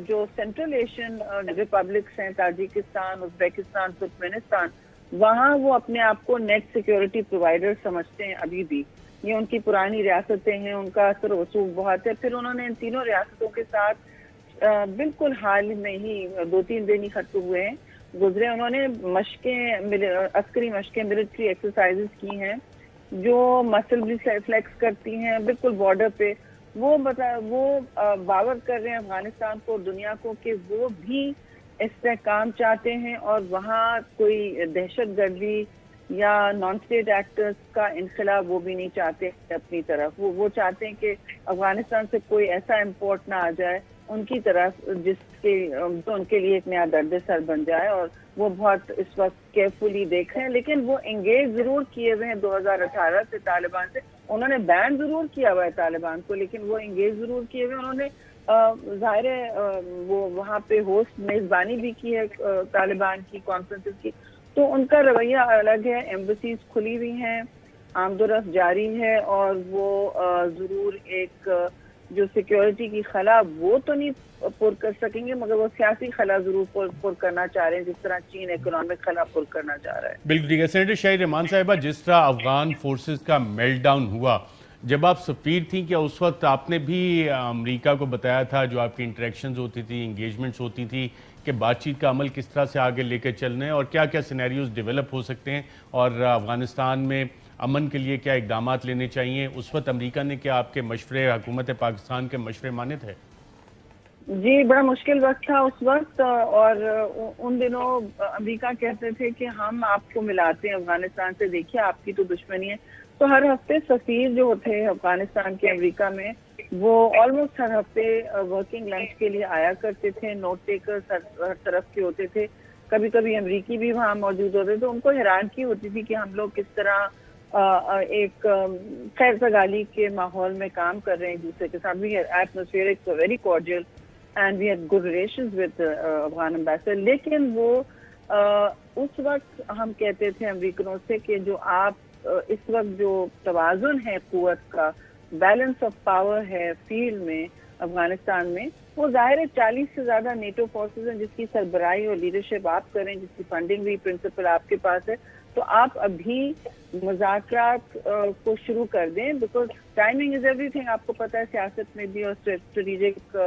جو سینٹرل ایشین ریپبلکس ہیں, تاجکستان, ازبیکستان, ترکمانستان, وہاں وہ اپنے آپ کو نیٹ سیکیورٹی پرووائڈر سمجھتے ہیں ابھی بھی. یہ ان کی پرانی ریاستیں ہیں, ان کا اثر و رسوخ بہت ہے. پھر انہوں نے ان تینوں ریاستوں کے ساتھ بالکل حال میں ہی 2-3 دن ہی ختم ہوئے ہیں گزرے, انہوں نے عسکری مشقیں, ملٹری ایکسرسائزز کی ہیں جو مسل بھی فلیکس کرتی ہیں بالکل بارڈر پہ. وہ باور کر رہے ہیں افغانستان کو, دنیا کو, کہ وہ بھی استحکام چاہتے ہیں, اور وہاں کوئی دہشت گردی یا نان اسٹیٹ ایکٹرز کا انخلا وہ بھی نہیں چاہتے اپنی طرف. وہ چاہتے ہیں کہ افغانستان سے کوئی ایسا امپورٹ نہ آ جائے ان کی طرف جو ان کے لیے ایک نیا درد سر بن جائے, اور وہ بہت اس وقت کیئرفلی دیکھ رہے ہیں. لیکن وہ انگیج ضرور کیے ہوئے ہیں 2018 سے طالبان سے. انہوں نے بین ضرور کیا ہوا ہے طالبان کو, لیکن وہ انگیج ضرور کیے ہوئے. انہوں نے ظاہر ہے وہ وہاں پہ ہوسٹ میزبانی بھی کی ہے طالبان کی کانفرنسز کی, تو ان کا رویہ الگ ہے. ایمبیسیز کھلی ہوئی ہیں, آمد و رفت جاری ہے, اور وہ ضرور ایک جو سیکیورٹی کی خلا وہ تو نہیں پر کر سکیں گے, مگر وہ سیاسی خلا ضرور پر کرنا چاہ رہے ہیں, جس طرح چین اکنامک خلا پر کرنا چاہ رہا ہے. بالکل ٹھیک ہے. سینیٹر شاہد رحمان صاحبہ, جس طرح افغان فورسز کا میلٹ ڈاؤن ہوا, جب آپ سفیر تھیں کیا اس وقت آپ نے بھی امریکہ کو بتایا تھا, جو آپ کی انٹریکشنز ہوتی تھی, انگیجمنٹس ہوتی تھی, کہ بات چیت کا عمل کس طرح سے آگے لے کے چلنے اور کیا کیا سینیریوز ڈیولپ ہو سکتے ہیں, اور افغانستان میں امن کے لیے کیا اقدامات لینے چاہیے؟ اس وقت امریکہ نے کیا آپ کے مشورے, حکومت پاکستان کے مشورے مانے تھے؟ جی, بڑا مشکل وقت تھا اس وقت, اور ان دنوں امریکہ کہتے تھے کہ ہم آپ کو ملاتے ہیں افغانستان سے, دیکھیے آپ کی تو دشمنی ہے. تو ہر ہفتے سفیر جو تھے افغانستان کے امریکہ میں, وہ آلموسٹ ہر ہفتے ورکنگ لنچ کے لیے آیا کرتے تھے. نوٹ ٹیکرز ہر طرف کے ہوتے تھے, کبھی کبھی امریکی بھی وہاں موجود ہوتے تھے. ان کو حیرانگی ہوتی تھی کہ ہم لوگ کس طرح ایک خیر سگالی کے ماحول میں کام کر رہے ہیں ایک دوسرے کے ساتھ. بھی atmosphere is very cordial and we had good relations with Afghan ambassador. لیکن وہ اس وقت ہم کہتے تھے امریکنوں سے کہ جو آپ اس وقت جو توازن ہے قوت کا, بیلنس آف پاور ہے فیلڈ میں افغانستان میں, وہ ظاہر ہے 40 سے زیادہ نیٹو فورسز ہیں جس کی سربراہی اور لیڈرشپ آپ کریں, جس کی فنڈنگ بھی پرنسپل آپ کے پاس ہے. تو آپ ابھی مذاکرات کو شروع کر دیں، because timing is every thing. آپ کو پتہ ہے سیاست میں بھی اور اسٹریٹجک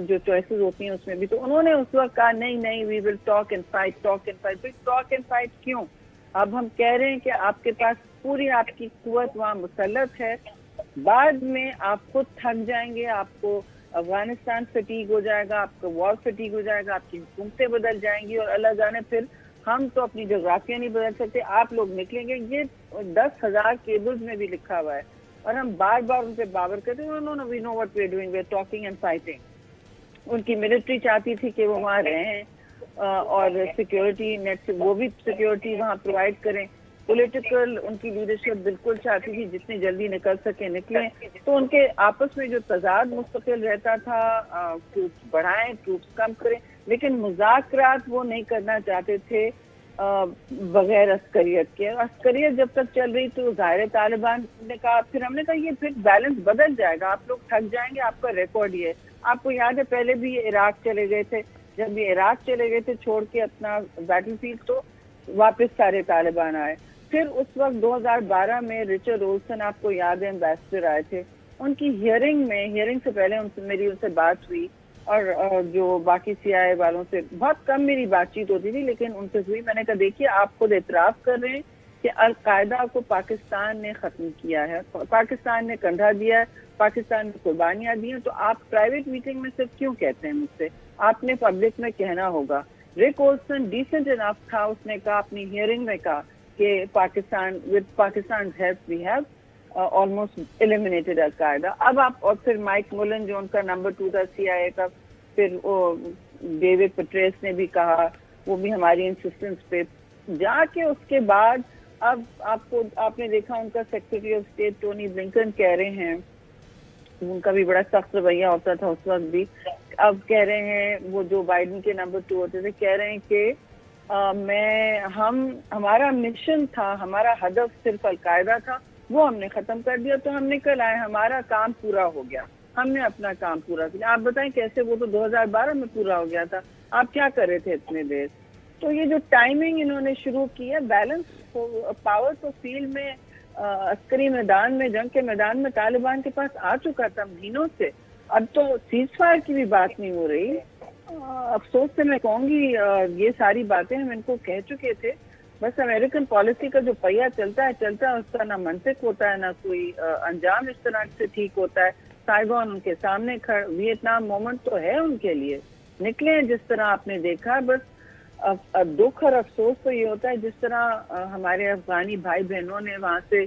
جو چوائسیز ہوتی ہیں اس میں بھی. تو انہوں نے اس وقت کہا نہیں we will talk and fight. Talk and fight کیوں؟ اب ہم کہہ رہے ہیں کہ آپ کے پاس پوری آپ کی قوت وہاں مسلط ہے، بعد میں آپ خود تھک جائیں گے، آپ کو افغانستان فٹیگ ہو جائے گا، آپ کو وار فٹیگ ہو جائے گا، آپ کی حکومتیں بدل جائیں گی، اور اللہ جانے پھر ہم تو اپنی جغرافیہ نہیں بدل سکتے، آپ لوگ نکلیں گے. یہ 10,000 کیبلز میں بھی لکھا ہوا ہے اور ہم بار بار ان پہ باور کرتے ہیں. No we know what we are doing, we are talking and fighting. ان کی ملٹری چاہتی تھی کہ وہ وہاں رہیں اور سیکیورٹی نیٹ سے وہ بھی سیکیورٹی وہاں پرووائڈ کریں. پولیٹیکل ان کی لیڈرشپ بالکل چاہتی تھی جتنی جلدی نکل سکے نکلیں. تو ان کے آپس میں جو تضاد مستقل رہتا تھا، ٹروپس بڑھائیں ٹروپس کم کریں، لیکن مذاکرات وہ نہیں کرنا چاہتے تھے بغیر عسکریت کے. عسکریت جب تک چل رہی تو ظاہر طالبان نے کہا، پھر ہم نے کہا یہ پھر بیلنس بدل جائے گا، آپ لوگ تھک جائیں گے. آپ کا ریکارڈ یہ ہے، آپ کو یاد ہے پہلے بھی یہ عراق چلے گئے تھے، جب یہ عراق چلے گئے تھے چھوڑ کے اپنا بیٹل فیلڈ تو واپس سارے طالبان آئے. پھر اس وقت 2012 میں رچرڈ اولسن آپ کو یاد ہے ایمبیسڈر آئے تھے، ان کی ہیئرنگ سے پہلے میری ان سے بات ہوئی، اور جو باقی CIA والوں سے بہت کم میری بات چیت ہوتی تھی لیکن ان سے ہوئی. میں نے کہا دیکھیے آپ خود اعتراف کر رہے ہیں کہ القاعدہ کو پاکستان نے ختم کیا ہے، پاکستان نے کندھا دیا ہے، پاکستان نے قربانیاں دی ہیں، تو آپ پرائیویٹ میٹنگ میں صرف کیوں کہتے ہیں مجھ سے؟ آپ نے پبلک میں کہنا ہوگا. رک اولسن ڈیسنٹ انف تھا، اس نے کہا اپنی ہیئرنگ میں کہا کہ Pakistan with Pakistan's help we have almost eliminated القاعدہ. اب آپ اور پھر مائک مولن جو ان کا نمبر 2 تھا CIA کا، پھر ڈیوڈ پٹریس نے بھی کہا، وہ بھی ہماری انسسٹنس پہ جا کے اس کے بعد اب آپ نے دیکھا ان کا secretary of state Tony Blinken کہہ رہے ہیں، ان کا بھی بڑا سخت رویہ ہوتا تھا اس وقت بھی، اب کہہ رہے ہیں وہ جو بائیڈن کے نمبر 2 ہوتے تھے، کہہ رہے ہیں کہ ہمارا مشن تھا، ہمارا ہدف صرف القاعدہ تھا، وہ ہم نے ختم کر دیا تو ہم نکل آئے، ہمارا کام پورا ہو گیا، ہم نے اپنا کام پورا کیا. آپ بتائیں کیسے؟ وہ تو 2012 میں پورا ہو گیا تھا، آپ کیا کر رہے تھے اتنے دیر؟ تو یہ جو ٹائمنگ انہوں نے شروع کی ہے، بیلنس پاور تو فیلڈ میں عسکری میدان میں، جنگ کے میدان میں طالبان کے پاس آ چکا تھا مہینوں سے. اب تو سیز فائر کی بھی بات نہیں ہو رہی. افسوس سے میں کہوں گی یہ ساری باتیں ہم ان کو کہہ چکے تھے، بس امریکن پالیسی کا جو پہیہ چلتا ہے اس کا نہ منطق ہوتا ہے، نہ کوئی انجام اس طرح سے ٹھیک ہوتا ہے. سائگون ان کے سامنے ویتنام مومنٹ تو ہے ان کے لیے، نکلے جس طرح آپ نے دیکھا. بس دکھ اور افسوس تو یہ ہوتا ہے جس طرح ہمارے افغانی بھائی بہنوں نے وہاں سے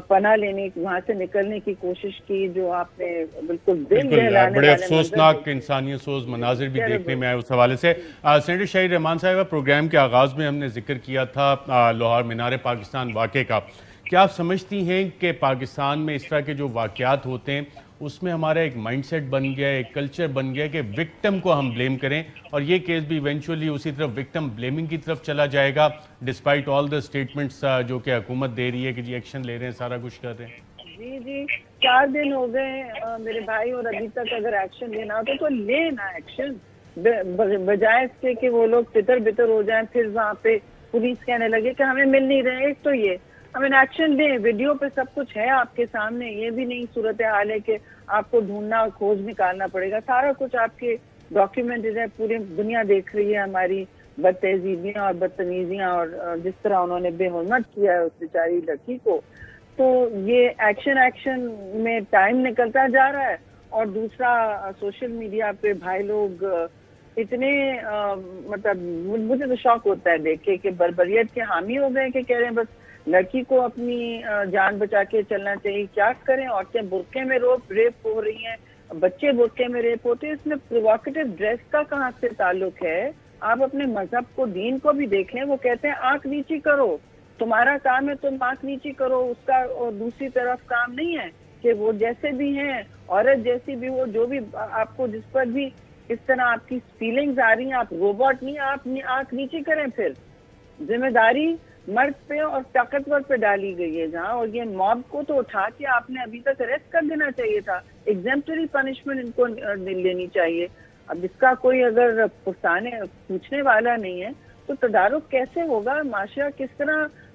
پناہ لینے، وہاں سے نکلنے کی کوشش کی، جو آپ نے بالکل دل دہلانے بڑے افسوسناک انسانیت سوز مناظر بھی دیکھنے میں آئے. اس حوالے سے سینیٹر شاہی رحمان صاحبہ، پروگرام کے آغاز میں ہم نے ذکر کیا تھا لاہور مینار پاکستان واقعے کا. کیا آپ سمجھتی ہیں کہ پاکستان میں اس طرح کے جو واقعات ہوتے ہیں اس میں ہمارا ایک مائنڈ سیٹ بن گیا ہے، ایک کلچر بن گیا ہے کہ وکٹم کو ہم بلیم کریں، اور یہ کیس بھی ایونچولی اسی طرف وکٹم بلیمنگ کی طرف چلا جائے گا ڈسپائٹ آل دا اسٹیٹمنٹس جو کہ حکومت دے رہی ہے کہ جی ایکشن لے رہے ہیں، سارا کچھ کر رہے ہیں؟ جی 4 دن ہو گئے میرے بھائی، اور ابھی تک اگر ایکشن لینا ہو تو لینا ایکشن، بجائے اس کے کہ وہ لوگ تتر بتر ہو جائیں، پھر وہاں پہ پولیس کہنے لگے کہ ہمیں مل نہیں رہے. ایک تو یہ ہمیں ایکشن دیں، ویڈیو پہ سب کچھ ہے آپ کے سامنے، یہ بھی نہیں صورتحال ہے کہ آپ کو ڈھونڈنا اور کھوج نکالنا پڑے گا، سارا کچھ آپ کے ڈاکیومنٹڈ ہے، پوری دنیا دیکھ رہی ہے ہماری بد تہذیبیاں اور بدتمیزیاں، اور جس طرح انہوں نے بے حرمت کیا ہے اس بیچاری لڑکی کو. تو یہ ایکشن میں ٹائم نکلتا جا رہا ہے. اور دوسرا سوشل میڈیا پہ بھائی لوگ اتنے مطلب مجھے تو شوق ہوتا ہے دیکھ کے کہ بربریت کے حامی ہو گئے کہ کہہ رہے ہیں بس لڑکی کو اپنی جان بچا کے چلنا چاہیے. کیا کریں؟ عورتیں برقعے میں ریپ ہو رہی ہیں، بچے برقعے میں ریپ ہوتے ہیں. اس میں پروووکیٹو ڈریس کا کہاں سے تعلق ہے؟ آپ اپنے مذہب کو، دین کو بھی دیکھ لیں. وہ کہتے ہیں آنکھ نیچی کرو، تمہارا کام ہے تم آنکھ نیچی کرو، اس کا اور دوسری طرف کام نہیں ہے کہ وہ جیسے بھی ہیں، عورت جیسی بھی وہ، جو بھی آپ کو جس پر بھی اس طرح آپ کی فیلنگز آ رہی ہیں، آپ روبوٹ نہیں، آپ آنکھ نیچی کریں. پھر ذمہ داری مرد پہ اور طاقتور پہ ڈالی گئی ہے جہاں. اور یہ موب کو تو اٹھا کے آپ نے ابھی تک اریسٹ کر دینا چاہیے تھا، ایگزیمپٹری پنشمنٹ ان کو لینی چاہیے. اب اس کا کوئی اگر پوچھنے والا نہیں ہے تو تدارک کیسے ہوگا؟ معاشرہ کس طرح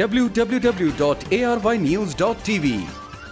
www.arYnews.tv।